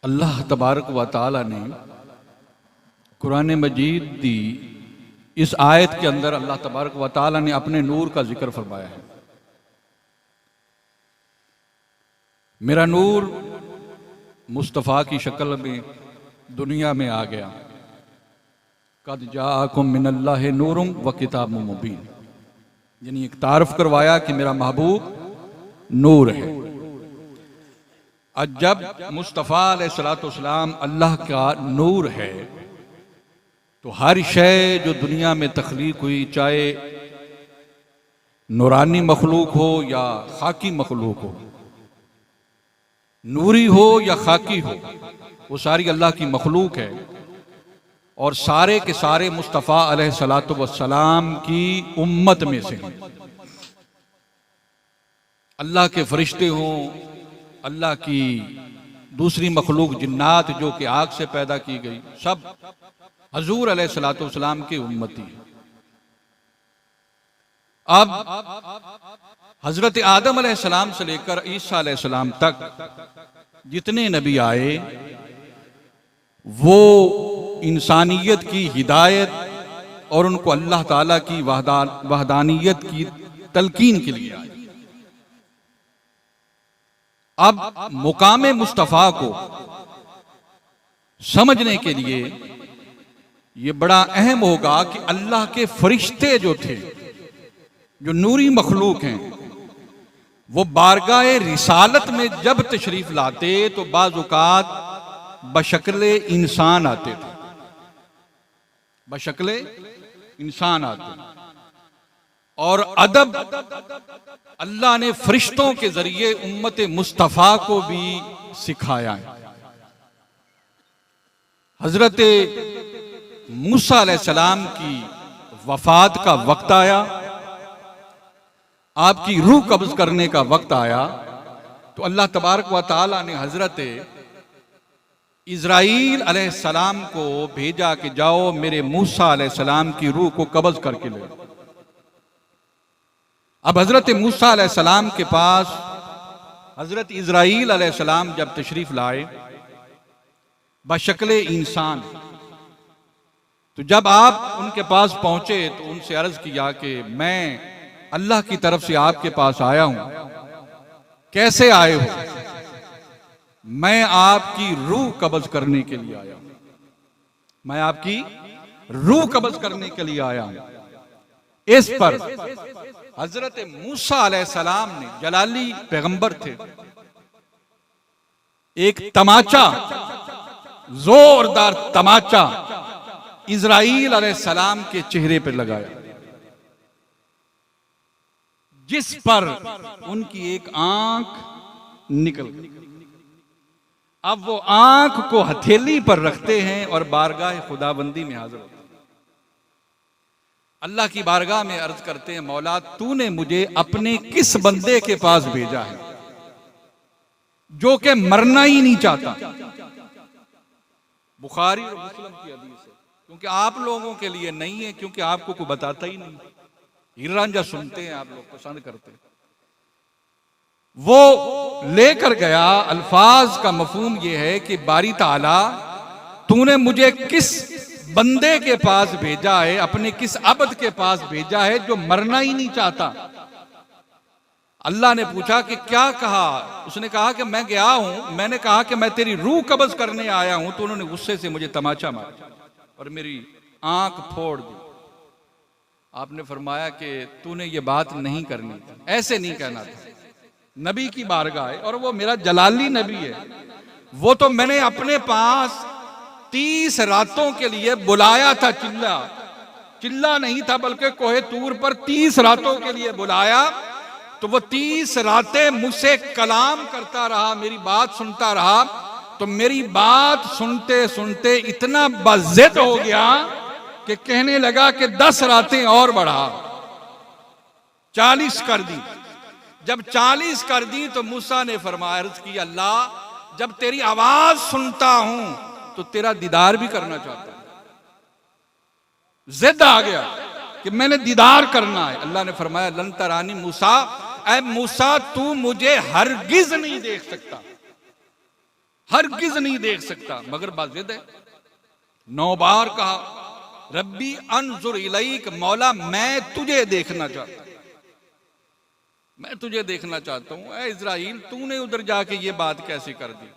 अल्लाह तबारक व तआला ने कुरान मजीद दी इस आयत के अंदर अल्लाह तबारक व तआला ने अपने नूर का जिक्र फरमाया है। मेरा नूर मुस्तफ़ा की शक्ल में दुनिया में आ गया। कद जाअकुम मिनल्लाहि नूरुम व किताबुम मुबीन, यानी एक तारफ करवाया कि मेरा महबूब नूर है। और जब मुस्तफ़ा अलैहिस्सलाम अल्लाह का नूर है तो हर शय जो दुनिया में तख्लीक हुई, चाहे नूरानी मखलूक हो या खाकी मखलूक हो, नूरी हो या खाकी हो, वो सारी अल्लाह की मखलूक है और सारे के सारे मुस्तफ़ा अलैहिस्सलातु वस्सलाम की उम्मत में से हैं। अल्लाह के फरिश्ते हों, अल्लाह की दूसरी मखलूक जिन्नात जो कि आग से पैदा की गई, सब हजूर अलैहिस्सलातु वस्सलाम की उम्मती। अब हजरत आदम अलैहिस्सलाम से लेकर ईसा अलैहिस्सलाम तक जितने नबी आए वो इंसानियत की हिदायत और उनको अल्लाह ताला की वहदानियत की तलकीन के लिए आए। अब मुकामे मुस्तफ़ा को समझने के लिए ये बड़ा अहम होगा कि अल्लाह के फरिश्ते जो थे, जो नूरी मखलूक हैं, वो बारगाह रिसालत में जब तशरीफ लाते तो बाज़-औक़ात बशक्ले इंसान आते थे, बशक्ले इंसान आते। और अदब अल्लाह ने फरिश्तों के जरिए उम्मत मुस्तफ़ा को भी सिखाया है। हजरत मूसा अलैहिस्सलाम की वफात का वक्त आया, आपकी रूह कब्ज करने का वक्त आया, तो अल्लाह तबारक व तआला ने हजरत इज़राइल अलैहिस्सलाम को भेजा कि जाओ मेरे मूसा अलैहिस्सलाम की रूह को कब्ज करके ले। अब हजरत मूसा अलैहिस्सलाम के पास हजरत इज़राइल अलैहिस्सलाम जब तशरीफ लाए बशक्ले इंसान, तो जब आप उनके पास पहुंचे तो उनसे अर्ज किया कि मैं अल्लाह की तरफ से आपके पास आया हूं। कैसे आए हो? मैं आपकी रूह कब्ज करने के लिए आया हूं, मैं आपकी रूह कब्ज करने के लिए आया हूं। इस पर हजरत मूसा अलैहिस्सलाम ने, जलाली पैगंबर थे, एक तमाचा, जोरदार तमाचा इज़राइल अलैहिस्सलाम के चेहरे पर लगाया, जिस पर उनकी एक आंख निकल गई। अब वो आंख को हथेली पर रखते हैं और बारगाह खुदाबंदी में हाजिर होते हैं। अल्लाह की बारगाह में अर्ज करते हैं, मौला तूने मुझे अपने किस बंदे के पास भेजा है जो कि मरना ही नहीं चाहता। बुखारी और मुस्लिम की हदीस है, क्योंकि आप लोगों के लिए नहीं है, क्योंकि आपको कोई बताता ही नहीं। हीर रांझा सुनते हैं आप लोग, पसंद करते हैं। वो लेकर गया, अल्फाज का मफहूम यह है कि बारी ताला तूने मुझे किस बंदे के पास भेजा है, अपने किस अब्द के पास भेजा है जो मरना ही नहीं चाहता। अल्लाह ने पूछा कि क्या कहा? उसने कहा कि मैं गया हूं, मैंने कहा कि मैं तेरी रूह कब्ज करने आया हूं, तो उन्होंने गुस्से से मुझे तमाचा मारा और मेरी आंख फोड़ दी। आपने फरमाया कि तूने ये बात नहीं करनी थी, ऐसे नहीं कहना था। नबी की बारगाह है और वो मेरा जलाली नबी है, वो तो मैंने अपने पास 30 रातों के लिए बुलाया था। चिल्ला नहीं था, बल्कि कोहे तूर पर 30 रातों के लिए बुलाया। तो वो 30 रातें मुझसे कलाम करता रहा, मेरी बात सुनता रहा। तो मेरी बात सुनते सुनते इतना बज़्ज़त हो गया कि कहने लगा कि 10 रातें और बढ़ा, 40 कर दी। जब 40 कर दी तो मूसा ने फरमाया, अर्ज की, अल्लाह जब तेरी आवाज सुनता हूं तो तेरा दीदार भी करना चाहता हूं। जिद आ गया कि मैंने दीदार करना है। अल्लाह ने फरमाया, लन तरानी मूसा, ऐ मूसा तू मुझे हरगिज नहीं देख सकता, हरगिज नहीं देख सकता, मगर बाजिद है। 9 बार कहा, रब्बी अनजुर इलैक, मौला मैं तुझे देखना चाहता हूं, मैं तुझे देखना चाहता हूं। ऐ इज़राइल, तूने उधर जाके ये बात कैसे कर दी?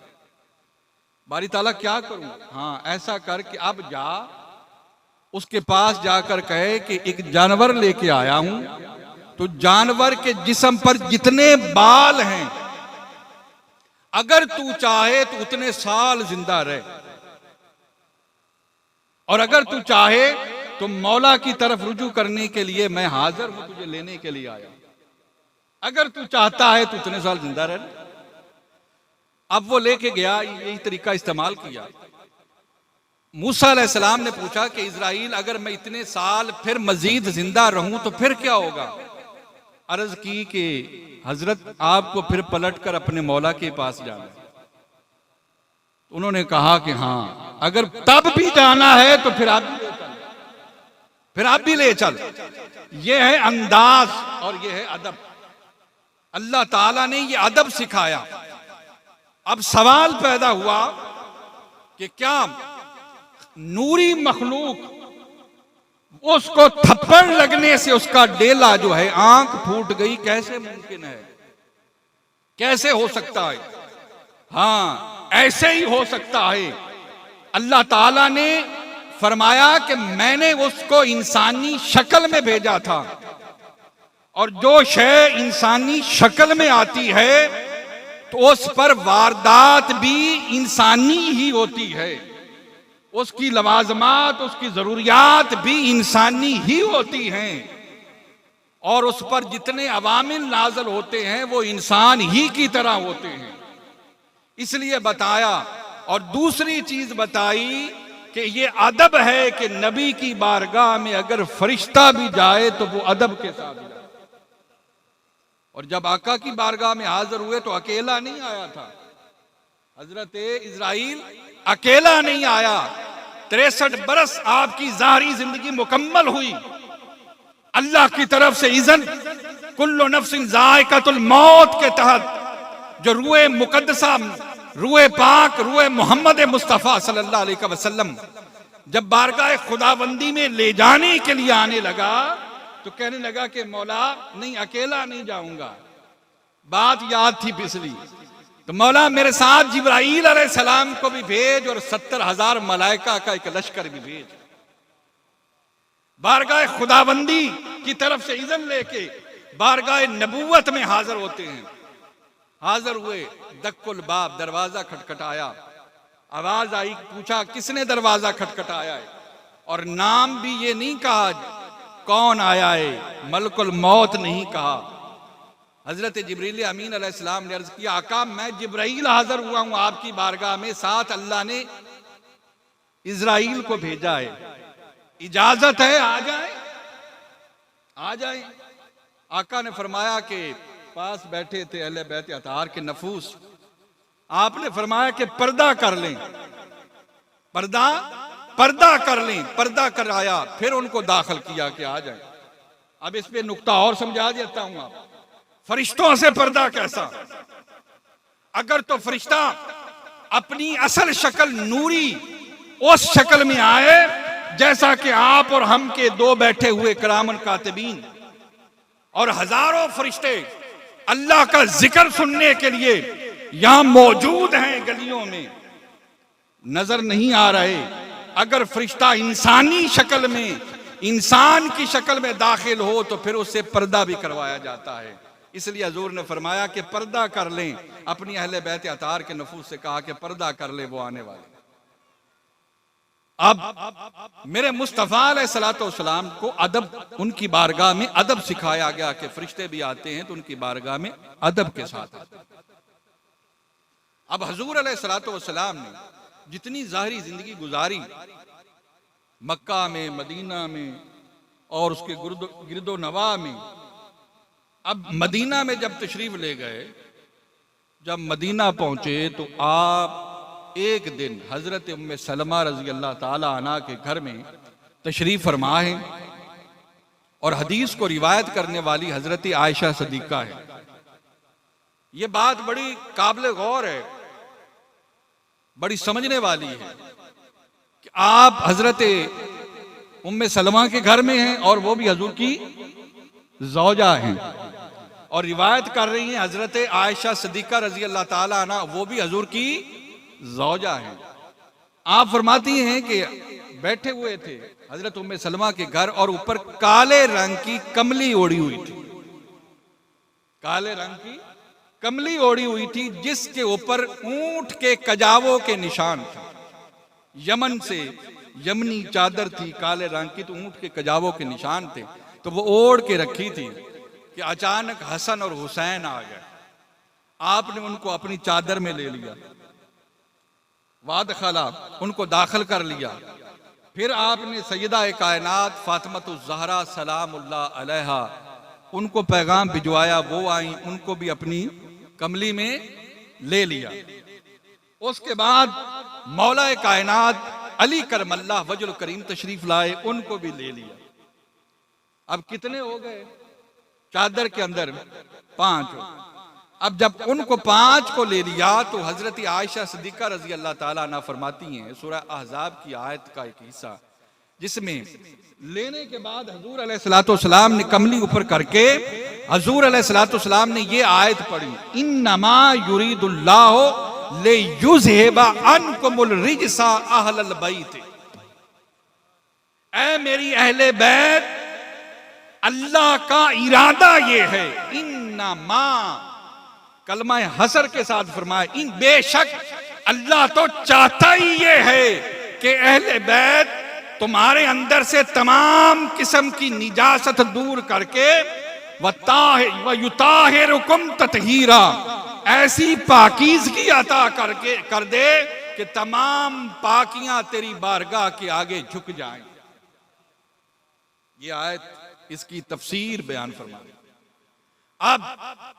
बारी ताला क्या करूं? हाँ, ऐसा कर कि अब जा, उसके पास जाकर कहे कि एक जानवर लेके आया हूं, तो जानवर के जिस्म पर जितने बाल हैं, अगर तू चाहे तो उतने साल जिंदा रहे, और अगर तू चाहे तो मौला की तरफ रुजू करने के लिए मैं हाजिर हूं, तुझे लेने के लिए आया। अगर तू चाहता है तो उतने साल जिंदा रह। अब वो लेके गया, यही तरीका इस्तेमाल किया। मूसा अलैहिस्सलाम ने पूछा कि इज़राइल, अगर मैं इतने साल फिर मजीद जिंदा रहूं तो फिर क्या होगा? अर्ज की कि हजरत, आपको फिर पलटकर अपने मौला के पास जाना। उन्होंने कहा कि हाँ, अगर तब भी जाना है तो फिर आप भी ले चल, फिर आप भी ले चल। ये है अंदाज और ये है अदब। अल्लाह ताला ने ये अदब सिखाया। अब सवाल पैदा हुआ कि क्या नूरी मखलूक, उसको थप्पड़ लगने से उसका डेला जो है, आंख फूट गई, कैसे मुमकिन है? कैसे हो सकता है? हाँ, ऐसे ही हो सकता है। अल्लाह ताला ने फरमाया कि मैंने उसको इंसानी शक्ल में भेजा था, और जो शय इंसानी शक्ल में आती है तो उस पर वारदात भी इंसानी ही होती है, उसकी लवाजमात, उसकी जरूरियात भी इंसानी ही होती हैं, और उस पर जितने अवामिल नाजल होते हैं वो इंसान ही की तरह होते हैं। इसलिए बताया। और दूसरी चीज बताई कि ये अदब है कि नबी की बारगाह में अगर फरिश्ता भी जाए तो वो अदब के साथ जाए। और जब आका की बारगाह में हाजिर हुए तो अकेला नहीं आया था। हजरत इज़राइल अकेला नहीं आया। 63 बरस आपकी ज़ाहरी जिंदगी मुकम्मल हुई। अल्लाह की तरफ से इज़न, कुल्लु नफ्सिन ज़ाइक़तुल मौत के तहत जो रूए मुकद्दसा, रूए पाक, रूए मोहम्मद मुस्तफ़ा सल्लल्लाहु अलैहि वसल्लम जब बारगाह खुदाबंदी में ले जाने के लिए आने लगा तो कहने लगा कि मौला, नहीं, अकेला नहीं जाऊंगा। बात याद थी पिछली, तो मौला मेरे साथ जिब्राईल अलैहिस्सलाम को भी भेज और 70,000 मलाइका का एक लश्कर भी भेज। बारगाह खुदाबंदी की तरफ से इज़न लेके बारगाह नबूवत में हाजिर होते हैं। हाजिर हुए, दक्कुल बाब, दरवाजा खटखटाया, आवाज आई, पूछा किसने दरवाजा खटखटाया है, और नाम भी ये नहीं कहा कौन आया है, मलकुल मौत नहीं कहा। हजरत जिब्रील अमीन अलैहिस्सलाम ने अर्ज किया, आका मैं जिब्राईल हाजिर हुआ हूं आपकी बारगाह में, साथ अल्लाह ने इज़राइल को भेजा है, इजाजत है आ जाए, आ जाए। आका ने फरमाया कि पास बैठे थे अहले बैत अतार के नफूस, आपने फरमाया कि पर्दा कर लें, पर्दा कर लें। पर्दा कराया, फिर उनको दाखिल किया कि आ जाए। अब इस पे नुक्ता और समझा देता हूं। आप फरिश्तों से पर्दा कैसा? अगर तो फरिश्ता अपनी असल शक्ल नूरी उस शक्ल में आए जैसा कि आप और हम के दो बैठे हुए करामन कातिबीन और हजारों फरिश्ते अल्लाह का जिक्र सुनने के लिए यहां मौजूद हैं, गलियों में नजर नहीं आ रहे। अगर फरिश्ता इंसानी शक्ल में, इंसान की शक्ल में दाखिल हो तो फिर उससे पर्दा भी करवाया जाता है। इसलिए हजूर ने फरमाया कि पर्दा कर लें। अपनी अहले बैत अतार के नफूस से कहा कि पर्दा कर ले, वो आने वाले। अब मेरे मुस्तफा अलैहिस्सलाम को अदब, उनकी बारगाह में अदब सिखाया गया कि फरिश्ते भी आते हैं तो उनकी बारगाह में अदब के साथ आते हैं। अब हजूर अलैहिस्सलाम ने जितनी ज़ाहिरी जिंदगी गुजारी मक्का में, मदीना में और उसके गिरदो नवा में, अब मदीना में जब तशरीफ ले गए, जब मदीना पहुंचे तो आप एक दिन हजरत उम्मे सलमा रजी अल्लाह ताला अन्हा के घर में तशरीफ फरमा है, और हदीस को रिवायत करने वाली हजरत आयशा सदीका है। ये बात बड़ी काबिल गौर है बड़ी समझने वाली है कि आप हजरत उम्मे सलमा के घर में हैं और वो भी हजूर की ज़ौजा हैं, और रिवायत कर रही हैं हजरत आयशा सिद्दीका रजी अल्लाह ताला अन्हा, वो भी हजूर की ज़ौजा हैं। आप फरमाती हैं कि बैठे हुए थे हजरत उम्मे सलमा के घर और ऊपर काले रंग की कमली ओढ़ी हुई थी, काले रंग की कमली ओढ़ी हुई थी जिसके ऊपर ऊंट के कजावों के निशान थे। यमन से यमनी चादर थी काले रंग की, तो ऊंट के कजावों के निशान थे, तो वो ओढ़ के रखी थी कि अचानक हसन और हुसैन आ गए। आपने उनको अपनी चादर में ले लिया, वादखला उनको दाखिल कर लिया। फिर आपने सैयदा कायनात फातिमतुज़ ज़हरा सलामुल्लाह अलैहा उनको पैगाम भिजवाया, वो आई, उनको भी अपनी कमली में ले लिया। उसके बाद मौला कायनात अली करमल्लाह वजहुल करीम तशरीफ लाए, उनको भी ले लिया। अब कितने हो गए चादर के अंदर? 5। अब जब उनको 5 को ले लिया तो हजरत आयशा सिद्दीका रजी अल्लाह ताला अन्हा फरमाती हैं, सूरह अहज़ाब की आयत का एक हिस्सा जिसमें लेने के बाद हजूर अलैहिस्सलाम ने कमली ऊपर करके हजूर अलैहिस्सलाम ने ये आयत पढ़ी, इन्नमा युरीदुल्लाहु लियुज़हिबा अन्कुमुल रिजसा अहलल बैत। ऐ मेरी अहले बैत, अल्लाह का इरादा ये है, इन्नमा कलमा हसर के साथ फरमाया, इन बेशक अल्लाह तो चाहता ही ये है कि अहले बैत तुम्हारे अंदर से तमाम किस्म की निजासत दूर करके व युताहिरुकुम ततहीरा, ऐसी पाकीज़गी अता करके कर दे कि तमाम पाकियां तेरी बारगाह के आगे झुक जाएं। ये आयत इसकी तफसीर बयान फरमा। अब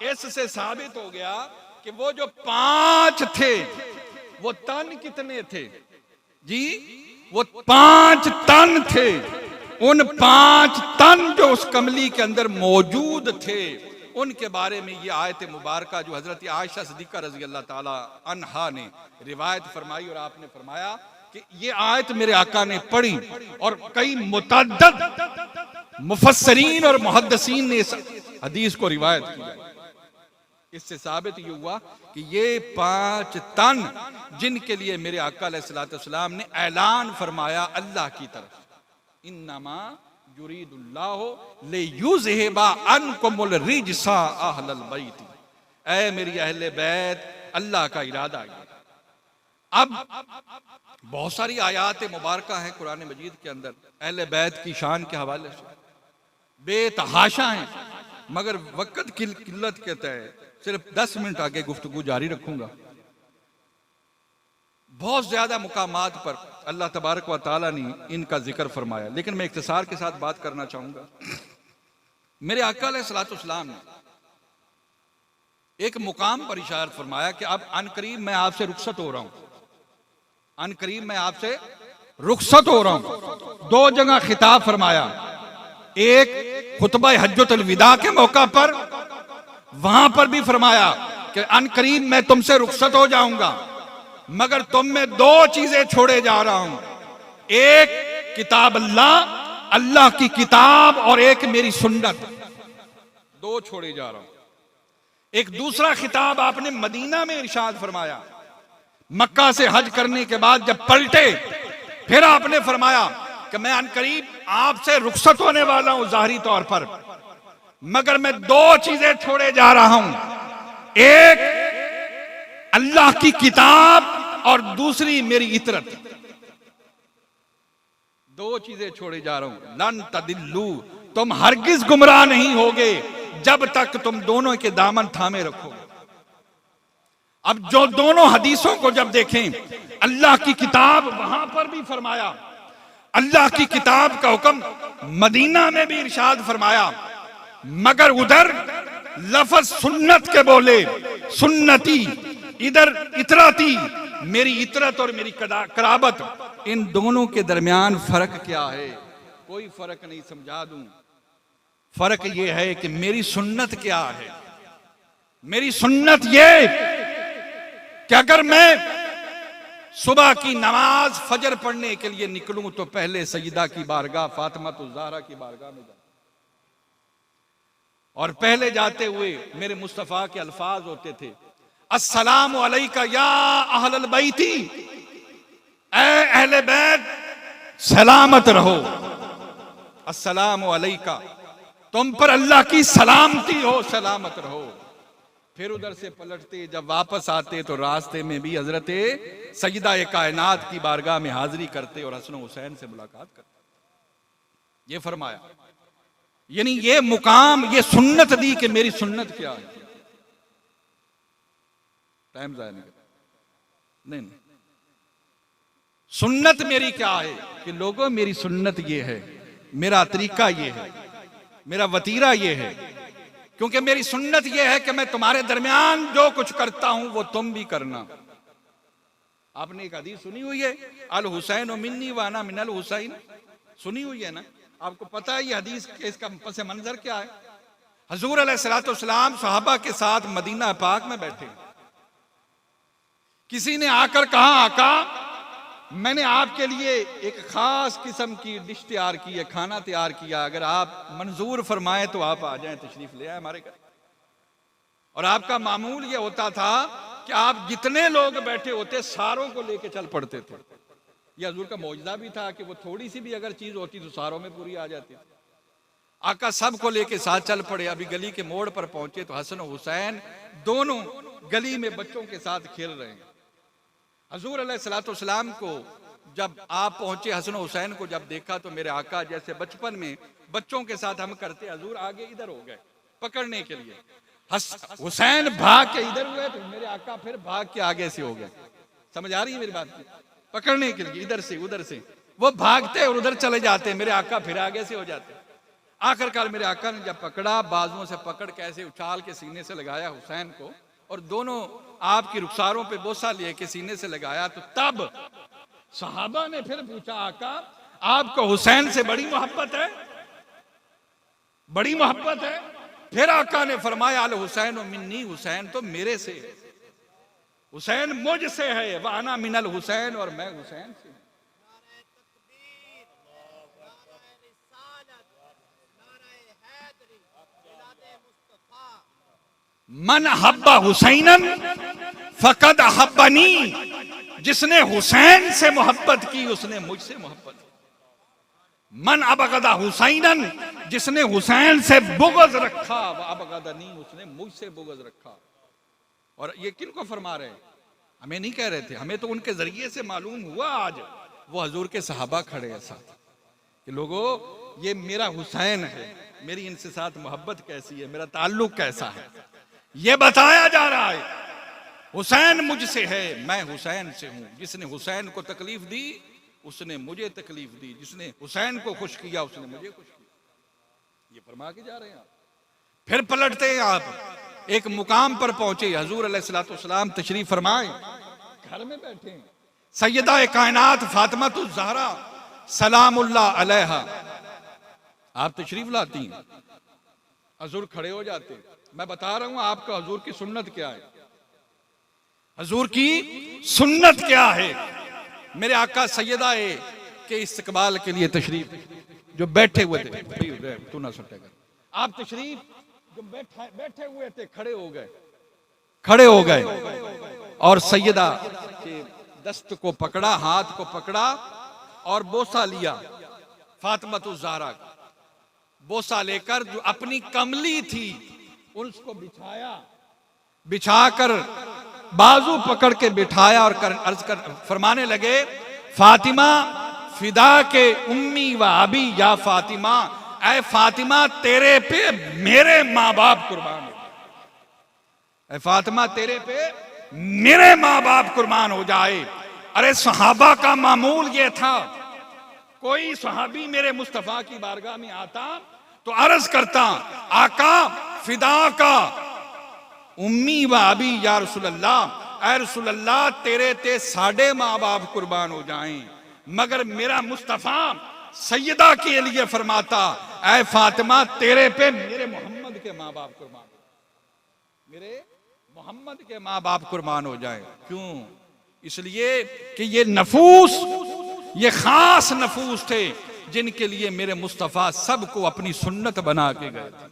इससे साबित हो गया कि वो जो 5 थे वो तन कितने थे जी? वो 5 तन थे। उन 5 तन जो उस कमली के अंदर मौजूद थे उनके बारे में ये आयत मुबारका जो हजरत आयशा सिद्दीका रजी अल्लाह ताला अन्हा ने रिवायत फरमाई, और आपने फरमाया कि ये आयत मेरे आका ने पढ़ी और कई मुतअद्दिद मुफस्सरीन और मुहद्दिसीन ने इस हदीस को रिवायत किया। इससे साबित ये हुआ कि ये 5 तन जिनके लिए मेरे आका अलैहिस्सलाम ने ऐलान फरमाया अल्लाह की तरफ, इन्नमा युरीदुल्लाहु लियुज़हिबा अन्कुमुल रिजसा अहलल बैत। ऐ मेरी अहले बैत, अल्लाह का इरादा है। अब बहुत सारी आयात मुबारका है कुरान मजीद के अंदर अहले बैत की शान के हवाले से, बेतहाशा है, मगर वक्त की किल्लत के तहत सिर्फ 10 मिनट आगे गुफ्तगू जारी रखूंगा। बहुत ज्यादा मुकामात पर अल्लाह तबारक व तआला ने इनका जिक्र फरमाया, लेकिन मैं इख्तिसार के साथ बात करना चाहूंगा। मेरे आका अलैहिस्सलाम ने एक मुकाम पर इशारा फरमाया कि अब अनकरीब मैं आपसे रुखसत हो रहा हूं, अनकरीब मैं आपसे रुखसत हो रहा हूं। 2 जगह खिताब फरमाया, एक खुतबा हज्जतुल विदा के मौका पर, वहां पर भी फरमाया कि अनकरीब मैं तुमसे रुखसत हो जाऊंगा, मगर तुम में 2 चीजें छोड़े जा रहा हूं, एक किताब अल्लाह, अल्लाह की किताब, और एक मेरी सुन्नत, 2 छोड़े जा रहा हूं। एक दूसरा खिताब आपने मदीना में इरशाद फरमाया, मक्का से हज करने के बाद जब पलटे फिर आपने फरमाया कि मैं अनकरीब आपसे रुखसत होने वाला हूं जाहिरी तौर पर, मगर मैं 2 चीजें छोड़े जा रहा हूं, एक अल्लाह की किताब और दूसरी मेरी इतरत। 2 चीजें छोड़े जा रहा हूं। लन तदिल्लू, तुम हरगिज गुमराह नहीं होगे जब तक तुम दोनों के दामन थामे रखोगे। अब जो दोनों हदीसों को जब देखें, अल्लाह की किताब वहां पर भी फरमाया, अल्लाह की किताब का हुक्म मदीना में भी इरशाद फरमाया, मगर उधर लफ्ज सुन्नत के बोले, सुन्नती, इधर इतराती, मेरी इतरत और मेरी कराबत, इन दोनों के दरमियान फर्क क्या है? कोई फर्क नहीं, समझा दूं। फर्क यह है कि मेरी सुन्नत क्या है। मेरी सुन्नत यह कि अगर मैं सुबह की नमाज फजर पढ़ने के लिए निकलूं तो पहले सईदा की बारगाह फातिमा ज़हरा की बारगाह में जाऊं, और पहले जाते हुए मेरे मुस्तफा के अल्फाज होते थे, अस्सलामु अलैका या अहलल बैती, ऐ अहले बैत सलामत रहो, अस्सलामु अलैका, तुम पर अल्लाह की सलामती हो, सलामत रहो। फिर उधर से पलटते, जब वापस आते तो रास्ते में भी हजरत सईदा कायनात की बारगाह में हाजिरी करते और हसन हुसैन से मुलाकात करते। ये फरमाया, यानी ये मुकाम, ये सुन्नत दी कि मेरी सुन्नत क्या है। टाइम जाया नहीं, नहीं, सुन्नत मेरी क्या है कि लोगों मेरी सुन्नत ये है, मेरा तरीका ये है, मेरा वतीरा ये है, क्योंकि मेरी सुन्नत ये है कि मैं तुम्हारे दरमियान जो कुछ करता हूं वो तुम भी करना। आपने एक हदीस सुनी हुई है, अल हुसैन मिन्नी वाना मिनल हुसैन, सुनी हुई है ना? आपको पता है ये हदीस के इसका पस मंजर क्या है? हजूर अलैहिस्सलाम सहाबा के साथ मदीना पाक में बैठे, किसी ने आकर कहा, आका मैंने आपके लिए एक खास किस्म की डिश तैयार की है, खाना तैयार किया, अगर आप मंजूर फरमाएं तो आप आ जाएं, तशरीफ ले आए हमारे घर। और आपका मामूल ये होता था कि आप जितने लोग बैठे होते सारों को लेके चल पड़ते थे। यह हजूर का मौजज़ा भी था कि वो थोड़ी सी भी अगर चीज होती तो सारों में पूरी आ जाती थी। आका सबको लेके साथ चल पड़े। अभी गली के मोड़ पर पहुंचे तो हसन और हुसैन दोनों गली में बच्चों के साथ खेल रहे हैं। हजूर अलैहिस्सलाम को जब आप पहुंचे, हसन हुसैन को जब देखा तो मेरे आका जैसे बचपन में बच्चों के साथ हम करते, हजूर आगे इधर हो गए पकड़ने के लिए। हुसैन भाग के इधर हुए तो मेरे आका फिर भाग के आगे से हो गए। समझ आ रही है मेरी बात की? पकड़ने के लिए इधर से उधर से वो भागते और उधर चले जाते, मेरे आका फिर आगे से हो जाते। आखिरकार मेरे आका ने जब पकड़ा, बाजुओं से पकड़ के ऐसे उछाल के सीने से लगाया हुसैन को, और दोनों आपकी रुखसारों पे बोसा लिए के सीने से लगाया, तो तब सहाबा ने फिर पूछा, आका आपको हुसैन से बड़ी मोहब्बत है? बड़ी मोहब्बत है? फिर आका ने फरमाया, अल हुसैन मिन्नी, हुसैन तो मेरे से, हुसैन मुझसे है, वह अना मिनल हुसैन, और मैं हुसैन से। मन हब्बा हुसैनन फकद हब्बनी, जिसने हुसैन से मोहब्बत की उसने मुझसे मोहब्बत की। मन अबगदा हुसैनन, जिसने हुसैन से बुग़्ज़ रखा, वह अबगदनी, उसने मुझसे बुग़्ज़ रखा। और ये किन को फरमा रहे हैं? हमें नहीं कह रहे थे, हमें तो उनके जरिए से मालूम हुआ। आज वो हजूर के सहाबा खड़े हैं साथ कि लोगों ये मेरा हुसैन है, मेरी इनसे साथ मोहब्बत कैसी है, मेरा ताल्लुक कैसा है, ये बताया जा रहा है। हुसैन मुझसे है, मैं हुसैन से हूं। जिसने हुसैन को तकलीफ दी उसने मुझे तकलीफ दी, जिसने हुसैन को खुश किया उसने मुझे खुश किया। ये फरमा के जा रहे हैं आप। फिर पलटते हैं आप, एक मुकाम पर पहुंचे, हजूर अलैहिस्सलाम तशरीफ फरमाए, घर में बैठे हैं, सैयदा कायनात फातिमा ज़हरा सलामुल्लाह अलैहा आप तशरीफ लाती हैं, हजूर खड़े हो जाते हैं। मैं बता रहा हूं आपका हजूर की सुन्नत क्या है, हजूर की सुन्नत क्या है। मेरे आका सैयदा के इस्तकबाल के लिए तशरीफ, जो बैठे हुए थे, तू ना सटेगा, आप तशरीफ जो बैठे हुए थे खड़े हो गए और सैयदा के दस्त को पकड़ा, हाथ को पकड़ा और बोसा लिया। फातिमा ज़हरा बोसा लेकर जो अपनी कमली थी उसको बिछाकर बाजू पकड़ के बिठाया और अर्ज कर फरमाने लगे, फातिमा फिदा के उम्मी व अबी या फातिमा, ऐ फातिमा तेरे पे मेरे माँ बाप कुर्बान हो, ऐ फातिमा तेरे पे मेरे माँ बाप कुर्बान हो जाए। अरे सहाबा का मामूल ये था, कोई सहाबी मेरे मुस्तफा की बारगाह में आता तो अर्ज करता, आका फिदा का उम्मी व अबी या रसूलल्लाह, ऐ रसूलल्लाह तेरे ते साढ़े माँ बाप कुर्बान हो जाएं, मगर मेरा मुस्तफा सैयदा के लिए फरमाता, ऐ फातिमा तेरे पे मेरे मोहम्मद के माँ बाप कुर्बान हो, मेरे मोहम्मद के माँ बाप कुर्बान हो जाए। क्यों? इसलिए कि ये नफूस, ये खास नफूस थे जिनके लिए मेरे मुस्तफ़ा सबको अपनी सुन्नत बना के गए थे,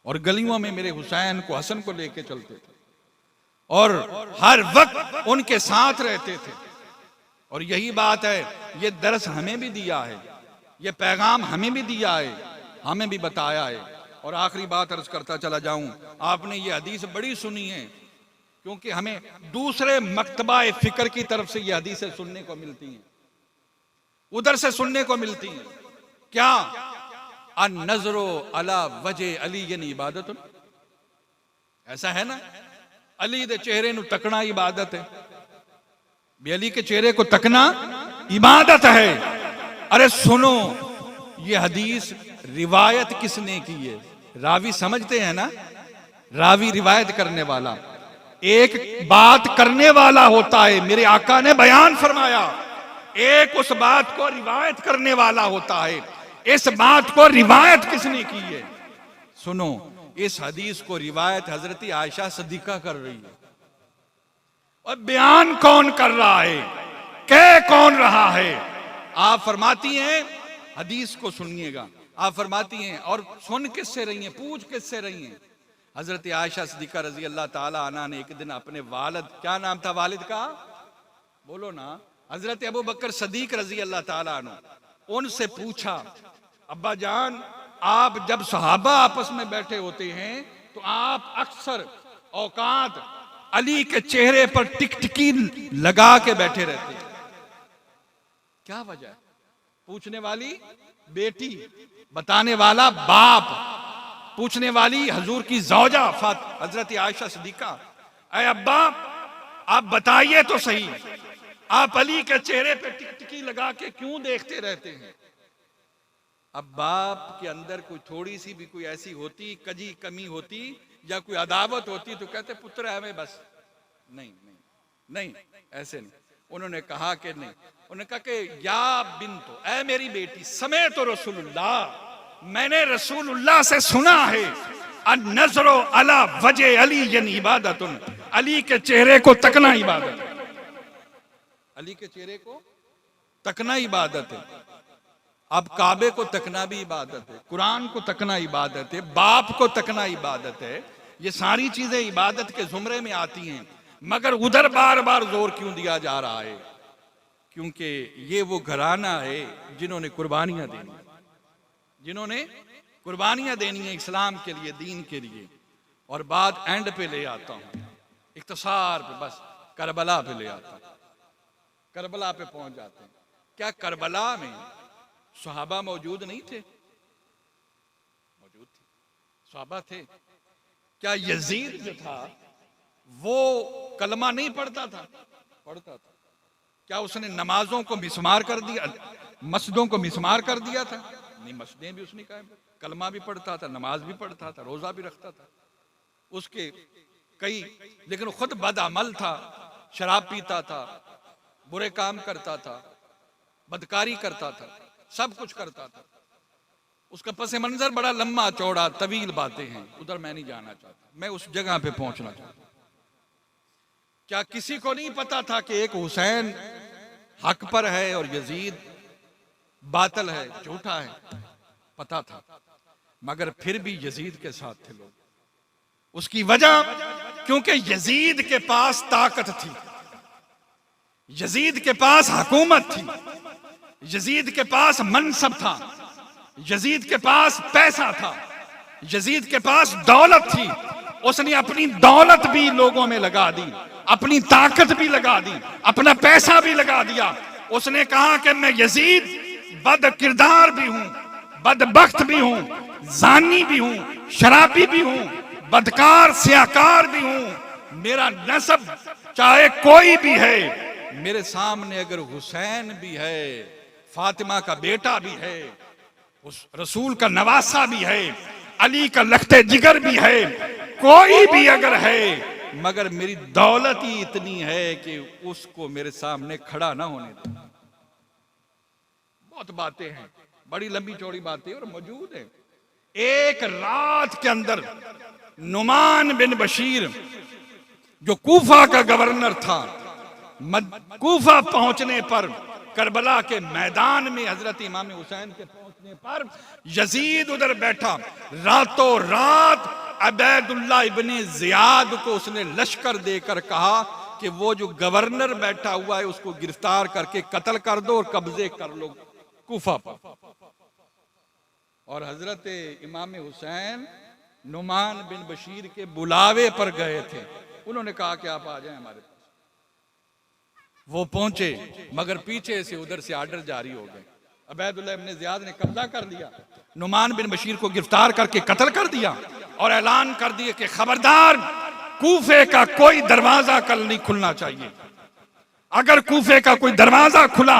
और गलियों में मेरे हुसैन को, हसन को लेके चलते थे, और हर वक्त उनके साथ रहते थे। और यही बात है, ये दर्स हमें भी दिया है, ये पैगाम हमें भी दिया है, हमें भी बताया है। और आखिरी बात अर्ज करता चला जाऊं, आपने ये हदीस बड़ी सुनी है, क्योंकि हमें दूसरे मकतबा फिक्र की तरफ से ये हदीसें सुनने को मिलती हैं, उधर से सुनने को मिलती हैं। क्या? अन नजरो अला वजे अली यानी इबादत, ऐसा है ना, अली दे चेहरे नु तकना इबादत है, अली के चेहरे को तकना इबादत है। अरे सुनो, ये हदीस रिवायत किसने की है? रावी समझते हैं ना, रावी रिवायत करने वाला, एक बात करने वाला होता है, मेरे आका ने बयान फरमाया, एक उस बात को रिवायत करने वाला होता है। इस बात को रिवायत किसने की है? सुनो, इस हदीस को रिवायत हजरत आयशा सिद्दीका कर रही है, और बयान कौन कर रहा है, कह कौन रहा है? आप फरमाती हैं, हदीस को सुनिएगा, आप फरमाती हैं, और सुन किससे रही हैं, पूछ किससे रही हैं? हजरत आयशा सिद्दीका रजी अल्लाह ताला अन्हा ने एक दिन अपने वालिद, क्या नाम था वालिद का, बोलो ना, हजरत अबू बकर सदीक रजी अल्लाह ताला अन्हु, उनसे पूछा, अब्बा जान, आप जब सहाबा आपस में बैठे होते हैं तो आप अक्सर औकात अली के चेहरे पर टिकटिकी लगा के बैठे रहते हैं, क्या वजह है? पूछने वाली बेटी, बताने वाला बाप, पूछने वाली हजूर की जौजा हजरत आयशा सिद्दीका, अरे अब्बा आप बताइए तो सही, आप अली के चेहरे पे टिकटिकी लगा के क्यों देखते रहते हैं? अब बाप के अंदर कोई थोड़ी सी भी कोई ऐसी होती कजी कमी होती या कोई अदावत होती तो कहते पुत्र है हमें, बस नहीं नहीं नहीं, ऐसे नहीं। उन्होंने कहा कि नहीं, उन्होंने कहा कि या बिन्तो, ऐ मेरी बेटी, समय तो रसूलुल्लाह, मैंने रसूलुल्लाह से सुना है, अन नजरो अला वजे अली यानी इबादतुन, अली के चेहरे को तकना इबादत है, अली के चेहरे को तकना इबादत है। अब काबे को तकना भी इबादत है, कुरान को तकना इबादत है, बाप को तकना इबादत है, ये सारी चीजें इबादत के जुमरे में आती हैं, मगर उधर बार बार जोर क्यों दिया जा रहा है? क्योंकि ये वो घराना है जिन्होंने कुर्बानियां देनी, जिन्होंने कुर्बानियां देनी है इस्लाम के लिए, दीन के लिए। और बात एंड पे ले आता हूं, इख्तिसार पे, बस करबला पे ले आता हूं, करबला पे पहुंच जाते हैं। क्या करबला में सहाबा मौजूद नहीं थे? मौजूद थे, सहाबा थे। क्या यजीद जो था वो कलमा नहीं पढ़ता था? पढ़ता था। क्या उसने नमाजों को मिसमार कर दिया, मस्जिदों को मिसमार कर दिया था? नहीं, मस्जिदें भी उसने कायम, कलमा भी पढ़ता था, नमाज भी पढ़ता था, रोजा भी रखता था, उसके कई, लेकिन खुद बदअमल था, शराब पीता था, बुरे काम करता था, बदकारी करता था, सब कुछ करता था। उसका पस मंजर बड़ा लंबा चौड़ा तवील बातें हैं, उधर मैं नहीं जाना चाहता, मैं उस जगह पे पहुंचना चाहता। क्या किसी को नहीं पता था कि एक हुसैन हक पर है और यजीद बातिल है, झूठा है? पता था, मगर फिर भी यजीद के साथ थे लोग। उसकी वजह, क्योंकि यजीद के पास ताकत थी, यजीद के पास हुकूमत थी, यजीद के पास मनसब था, यजीद के पास पैसा था, यजीद के पास दौलत थी। उसने अपनी दौलत भी लोगों में लगा दी, अपनी ताकत भी लगा दी, अपना पैसा भी लगा दिया। उसने कहा कि मैं यजीद बद किरदार भी हूं, बदबख्त भी हूं, जानी भी हूं, शराबी भी हूं, बदकार सियाकार भी हूं। मेरा नसब चाहे कोई भी है, मेरे सामने अगर हुसैन भी है, फातिमा का बेटा भी है, उस रसूल का नवासा भी है, अली का लख्ते जिगर भी है, कोई भी अगर है, मगर मेरी दौलत ही इतनी है कि उसको मेरे सामने खड़ा ना होने दे। बहुत बातें हैं, बड़ी लंबी चौड़ी बातें और मौजूद है। एक रात के अंदर नुमान बिन बशीर जो कूफा का गवर्नर था, कूफा पहुंचने पर, करबला के मैदान में हजरत इमाम हुसैन के पहुंचने पर यजीद उधर बैठा, रातों रात अबैदुल्लाह इब्ने जियाद को उसने लश्कर देकर कहा कि वो जो गवर्नर बैठा हुआ है उसको गिरफ्तार करके कत्ल कर दो और कब्जे कर लो कूफा पर। और हजरत इमाम हुसैन नुमान बिन बशीर के बुलावे पर गए थे। उन्होंने कहा कि आप आ जाएं हमारे पास। वो पहुंचे, मगर पीछे से उधर से आर्डर जारी हो गए। अबैदुल्लाह इब्ने जियाद ने कब्जा कर लिया, नुमान बिन बशीर को गिरफ्तार करके कत्ल कर दिया और ऐलान कर दिया कि खबरदार, कूफे का कोई दरवाजा कल नहीं खुलना चाहिए। अगर कूफे का कोई दरवाजा खुला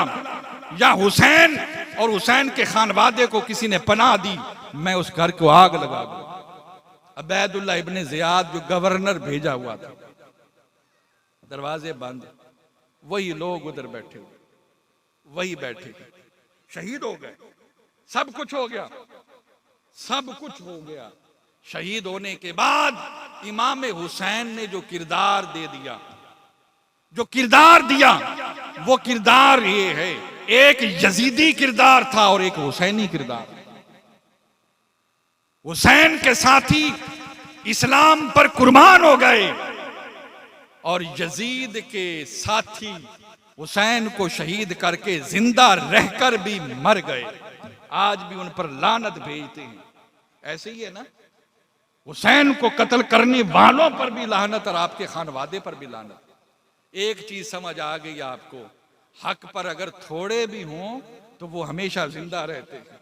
या हुसैन और हुसैन के खानवादे को किसी ने पनाह दी, मैं उस घर को आग लगा दूं। अबैदुल्लाह इब्ने जियाद जो गवर्नर भेजा हुआ था, दरवाजे बंद, वही लोग उधर बैठे हुए, वही बैठे, शहीद हो गए। सब कुछ हो गया, सब कुछ हो गया। शहीद होने के बाद इमाम हुसैन ने जो किरदार दे दिया, जो किरदार दिया, वो किरदार ये है, एक यजीदी किरदार था और एक हुसैनी किरदार। हुसैन के साथी इस्लाम पर कुर्बान हो गए और यजीद के साथी हुसैन को शहीद करके जिंदा रहकर भी मर गए। आज भी उन पर लानत भेजते हैं। ऐसे ही है ना, हुसैन को कत्ल करने वालों पर भी लानत और आपके खानवादे पर भी लानत। एक चीज समझ आ गई आपको, हक पर अगर थोड़े भी हों तो वो हमेशा जिंदा रहते हैं,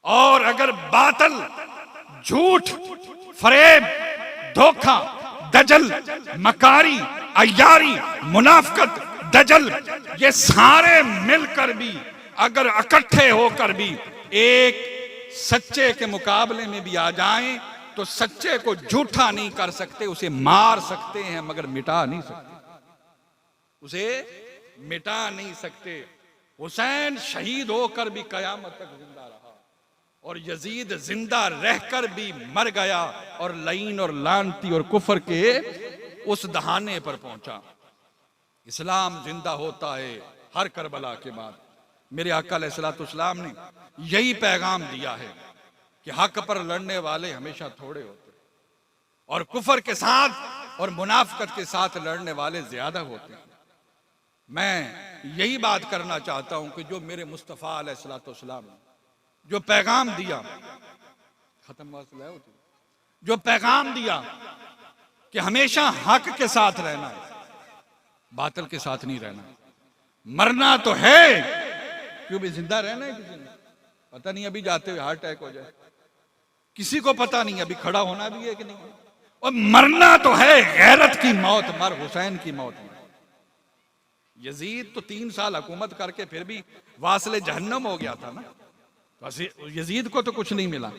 और अगर बातल, झूठ, फरेब, धोखा, दजल, मकारी, अय्यारी, मुनाफकत, दजल, ये सारे मिलकर भी अगर इकट्ठे होकर भी एक सच्चे के मुकाबले में भी आ जाएं तो सच्चे को झूठा नहीं कर सकते। उसे मार सकते हैं मगर मिटा नहीं सकते, उसे मिटा नहीं सकते। हुसैन शहीद होकर भी कयामत तक जिंदा रहा और यजीद जिंदा रहकर भी मर गया और लईन और लानती और कुफर के उस दहाने पर पहुंचा। इस्लाम जिंदा होता है हर करबला के बाद। मेरे आका अलैहिस्सलाम ने यही पैगाम दिया है कि हक पर लड़ने वाले हमेशा थोड़े होते हैं और कुफर के साथ और मुनाफिकत के साथ लड़ने वाले ज्यादा होते हैं। मैं यही बात करना चाहता हूं कि जो मेरे मुस्तफ़ा अलैहिस्सलाम ने जो पैगाम दिया, खत्म जो पैगाम दिया कि हमेशा हक के साथ रहना है, बातिल के साथ नहीं रहना। मरना तो है, क्यों भी जिंदा रहना है किसी ने पता नहीं, अभी जाते हुए हार्ट अटैक हो जाए, किसी को पता नहीं अभी खड़ा होना भी है कि नहीं। और मरना तो है, गैरत की मौत मर, हुसैन की मौत मर। यजीद तो 3 साल हुकूमत करके फिर भी वासले जहन्नम हो गया था ना, बस यजीद को तो कुछ नहीं मिला।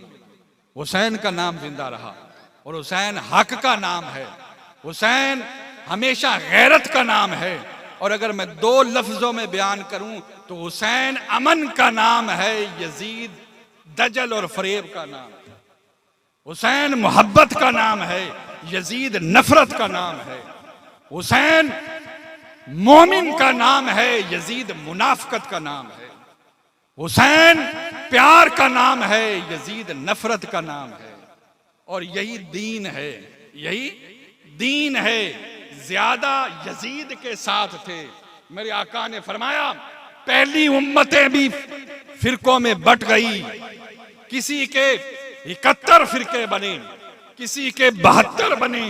हुसैन का नाम जिंदा रहा और हुसैन हक का नाम है, हुसैन हमेशा गैरत का नाम है। और अगर मैं 2 लफ्जों में बयान करूं तो हुसैन अमन का नाम है, यजीद दजल और फरेब का नाम है। हुसैन मोहब्बत का नाम है, यजीद नफरत का नाम है। हुसैन मोमिन का नाम है, यजीद मुनाफिकत का नाम है। हुसैन प्यार का नाम है, यजीद नफरत का नाम है। और यही दीन है, यही दीन है। ज्यादा यजीद के साथ थे। मेरे आका ने फरमाया पहली उम्मतें भी फिरकों में बट गई, किसी के 71 फिरके बने, किसी के 72 बने,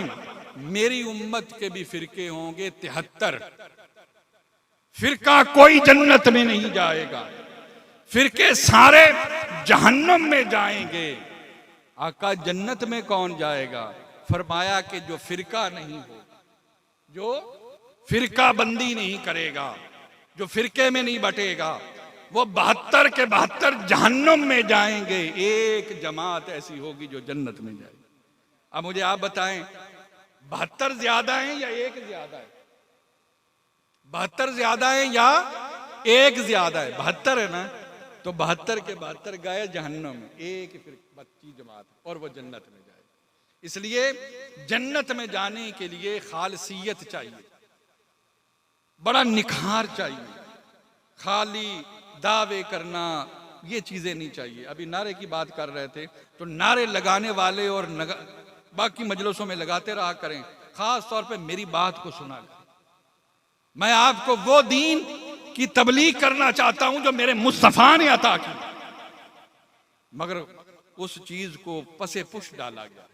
मेरी उम्मत के भी फिरके होंगे 73। फिरका कोई जन्नत में नहीं जाएगा, फिरके सारे जहन्नम में जाएंगे। आका जन्नत में कौन जाएगा? फरमाया कि जो फिरका नहीं हो, जो फिरका बंदी नहीं करेगा, जो फिरके में नहीं बटेगा, वो 72 के 72 जहन्नम में जाएंगे। एक जमात ऐसी होगी जो जन्नत में जाएगी। अब मुझे आप बताएं 72 ज्यादा है या एक ज्यादा है? 72 ज्यादा है या एक ज्यादा है? 72 है ना, तो 72 के 72 गए जहन्नम में, एक फिर बच्ची जमात और वो जन्नत में जाए। इसलिए जन्नत में जाने के लिए खालसियत चाहिए, बड़ा निखार चाहिए। खाली दावे करना ये चीजें नहीं चाहिए। अभी नारे की बात कर रहे थे, तो नारे लगाने वाले और बाकी मजलिसों में लगाते रहा करें, खास तौर पे मेरी बात को सुना करें। मैं आपको वो दीन की तबलीग करना चाहता हूं जो मेरे मुस्तफा ने अता की, मगर उस चीज को पसे पुश डाला गया,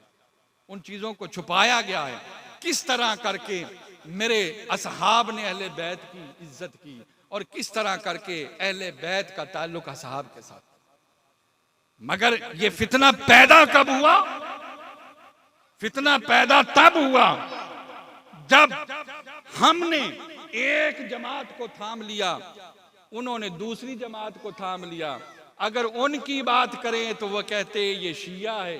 उन चीजों को छुपाया गया है। किस तरह करके मेरे असहाब ने अहले बैत की इज्जत की और किस तरह करके अहले बैत का ताल्लुक असहाब के साथ। मगर ये फितना पैदा कब हुआ? फितना पैदा तब हुआ जब हमने एक जमात को थाम लिया, उन्होंने दूसरी जमात को थाम लिया। अगर उनकी बात करें तो वह कहते हैं ये शिया है,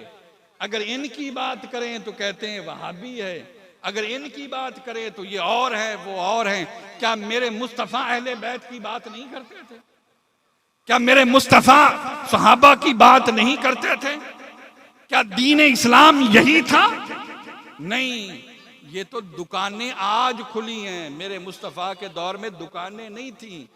अगर इनकी बात करें तो कहते हैं वहाबी है, अगर इनकी बात करें तो ये और है वो और है। क्या मेरे मुस्तफा अहले बैत की बात नहीं करते थे? क्या मेरे मुस्तफा सहाबा की बात नहीं करते थे? क्या दीन इस्लाम यही था? नहीं, ये तो दुकानें आज खुली हैं, मेरे मुस्तफा के दौर में दुकानें नहीं थी।